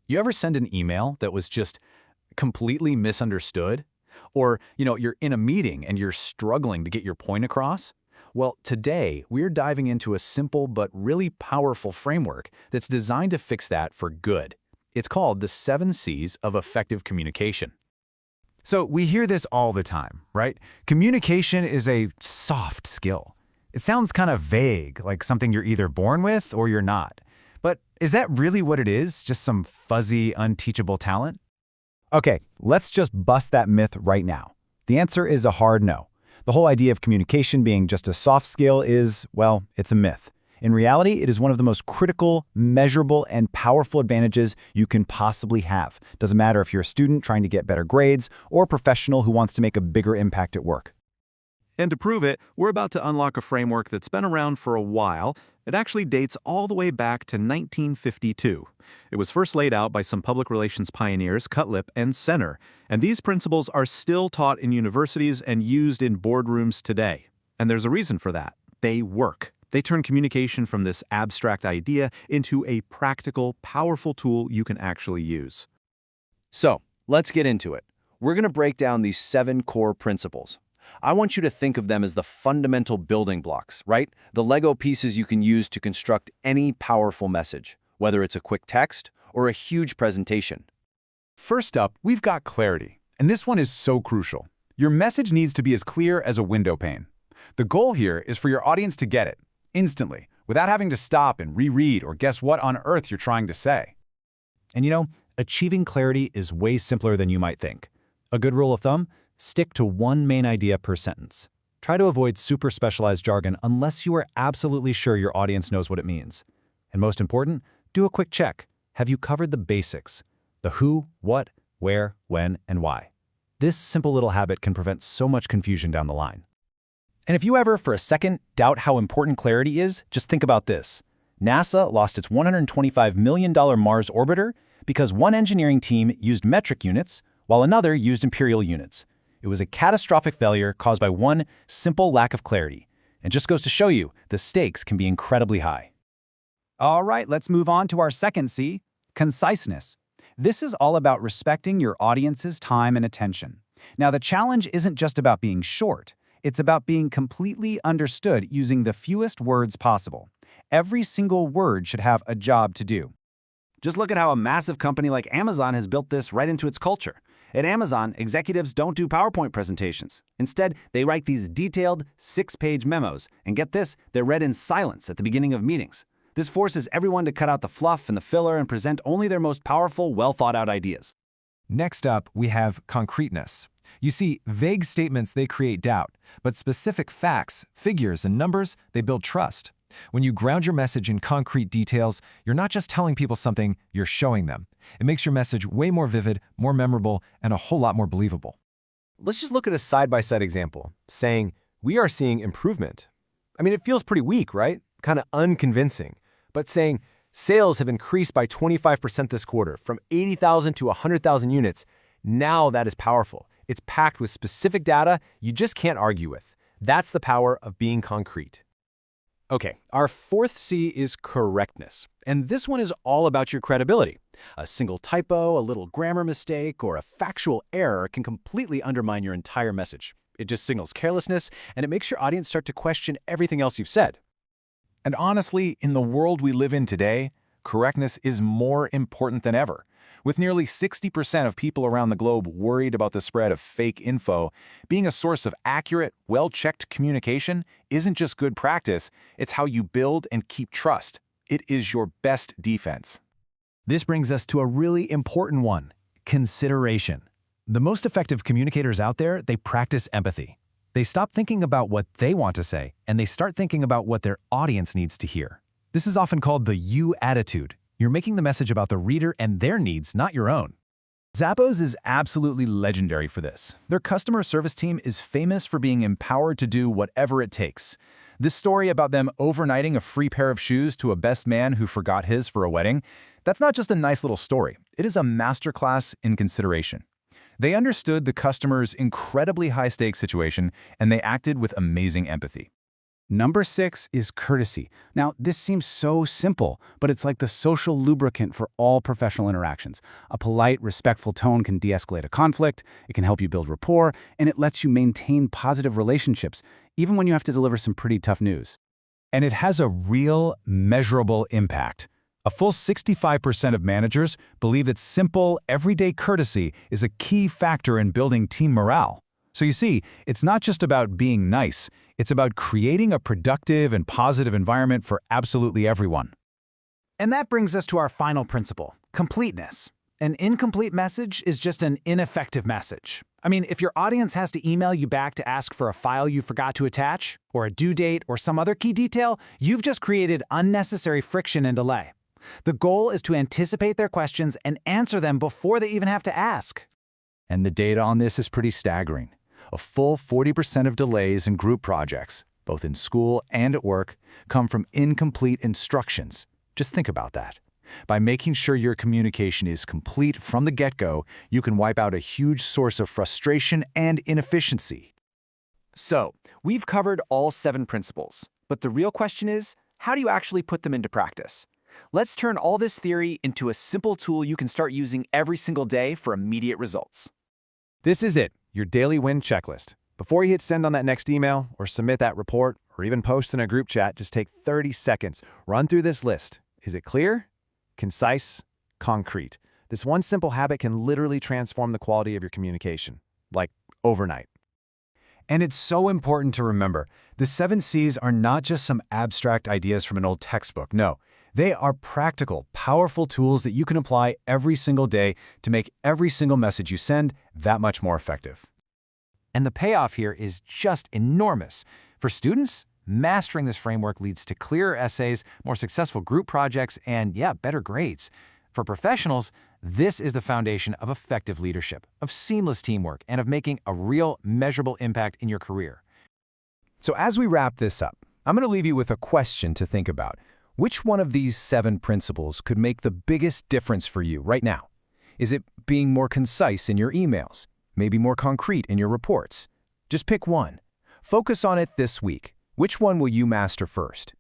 You ever send an email that was just completely misunderstood? Or, you're in a meeting and you're struggling to get your point across? Well, today we're diving into a simple but really powerful framework that's designed to fix that for good. It's called the 7 C's of effective communication. So we hear this all the time, right? Communication is a soft skill. It sounds kind of vague, like something you're either born with or you're not. But is that really what it is? Just some fuzzy, unteachable talent? Okay, let's just bust that myth right now. The answer is a hard no. The whole idea of communication being just a soft skill is, well, it's a myth. In reality, it is one of the most critical, measurable, and powerful advantages you can possibly have. Doesn't matter if you're a student trying to get better grades or a professional who wants to make a bigger impact at work. And to prove it, we're about to unlock a framework that's been around for a while. It actually dates all the way back to 1952. It was first laid out by some public relations pioneers, Cutlip and Senner, and these principles are still taught in universities and used in boardrooms today. And there's a reason for that. They work. They turn communication from this abstract idea into a practical, powerful tool you can actually use. So, let's get into it. We're going to break down these 7 core principles. I want you to think of them as the fundamental building blocks, right? The Lego pieces you can use to construct any powerful message, whether it's a quick text or a huge presentation. First up, we've got clarity. And this one is so crucial. Your message needs to be as clear as a window pane. The goal here is for your audience to get it instantly, without having to stop and reread or guess what on earth you're trying to say. And achieving clarity is way simpler than you might think. A good rule of thumb: stick to one main idea per sentence. Try to avoid super specialized jargon unless you are absolutely sure your audience knows what it means. And most important, do a quick check. Have you covered the basics? The who, what, where, when, and why. This simple little habit can prevent so much confusion down the line. And if you ever, for a second, doubt how important clarity is, just think about this. NASA lost its $125 million Mars orbiter because one engineering team used metric units while another used imperial units. It was a catastrophic failure caused by one simple lack of clarity. And just goes to show you, the stakes can be incredibly high. All right, let's move on to our second C, conciseness. This is all about respecting your audience's time and attention. Now, the challenge isn't just about being short. It's about being completely understood using the fewest words possible. Every single word should have a job to do. Just look at how a massive company like Amazon has built this right into its culture. At Amazon, executives don't do PowerPoint presentations. Instead, they write these detailed 6-page memos. And get this, they're read in silence at the beginning of meetings. This forces everyone to cut out the fluff and the filler and present only their most powerful, well-thought-out ideas. Next up, we have concreteness. You see, vague statements, they create doubt, but specific facts, figures, and numbers, they build trust. When you ground your message in concrete details, you're not just telling people something, you're showing them. It makes your message way more vivid, more memorable, and a whole lot more believable. Let's just look at a side-by-side example, saying, we are seeing improvement. I mean, it feels pretty weak, right? Kind of unconvincing. But saying, sales have increased by 25% this quarter, from 80,000 to 100,000 units, now that is powerful. It's packed with specific data you just can't argue with. That's the power of being concrete. Okay, our fourth C is correctness. And this one is all about your credibility. A single typo, a little grammar mistake, or a factual error can completely undermine your entire message. It just signals carelessness, and it makes your audience start to question everything else you've said. And honestly, in the world we live in today, correctness is more important than ever. With nearly 60% of people around the globe worried about the spread of fake info, being a source of accurate, well-checked communication isn't just good practice, it's how you build and keep trust. It is your best defense. This brings us to a really important one, consideration. The most effective communicators out there, they practice empathy. They stop thinking about what they want to say, and they start thinking about what their audience needs to hear. This is often called the you attitude. You're making the message about the reader and their needs, not your own. Zappos is absolutely legendary for this. Their customer service team is famous for being empowered to do whatever it takes. This story about them overnighting a free pair of shoes to a best man who forgot his for a wedding, that's not just a nice little story. It is a masterclass in consideration. They understood the customer's incredibly high-stakes situation, and they acted with amazing empathy. Number 6 is courtesy. Now, this seems so simple, but it's like the social lubricant for all professional interactions. A polite, respectful tone can de-escalate a conflict, it can help you build rapport, and it lets you maintain positive relationships, even when you have to deliver some pretty tough news. And it has a real, measurable impact. A full 65% of managers believe that simple, everyday courtesy is a key factor in building team morale. So you see, it's not just about being nice, it's about creating a productive and positive environment for absolutely everyone. And that brings us to our final principle, completeness. An incomplete message is just an ineffective message. I mean, if your audience has to email you back to ask for a file you forgot to attach, or a due date, or some other key detail, you've just created unnecessary friction and delay. The goal is to anticipate their questions and answer them before they even have to ask. And the data on this is pretty staggering. A full 40% of delays in group projects, both in school and at work, come from incomplete instructions. Just think about that. By making sure your communication is complete from the get-go, you can wipe out a huge source of frustration and inefficiency. So, we've covered all 7 principles, but the real question is, how do you actually put them into practice? Let's turn all this theory into a simple tool you can start using every single day for immediate results. This is it, your daily win checklist. Before you hit send on that next email, or submit that report, or even post in a group chat, just take 30 seconds. Run through this list. Is it clear? Concise? Concrete? This one simple habit can literally transform the quality of your communication, like overnight. And it's so important to remember, the 7 C's are not just some abstract ideas from an old textbook. No, they are practical, powerful tools that you can apply every single day to make every single message you send that much more effective. And the payoff here is just enormous. For students, mastering this framework leads to clearer essays, more successful group projects, and better grades. For professionals, this is the foundation of effective leadership, of seamless teamwork, and of making a real, measurable impact in your career. So as we wrap this up, I'm going to leave you with a question to think about. Which one of these 7 principles could make the biggest difference for you right now? Is it being more concise in your emails? Maybe more concrete in your reports? Just pick one. Focus on it this week. Which one will you master first?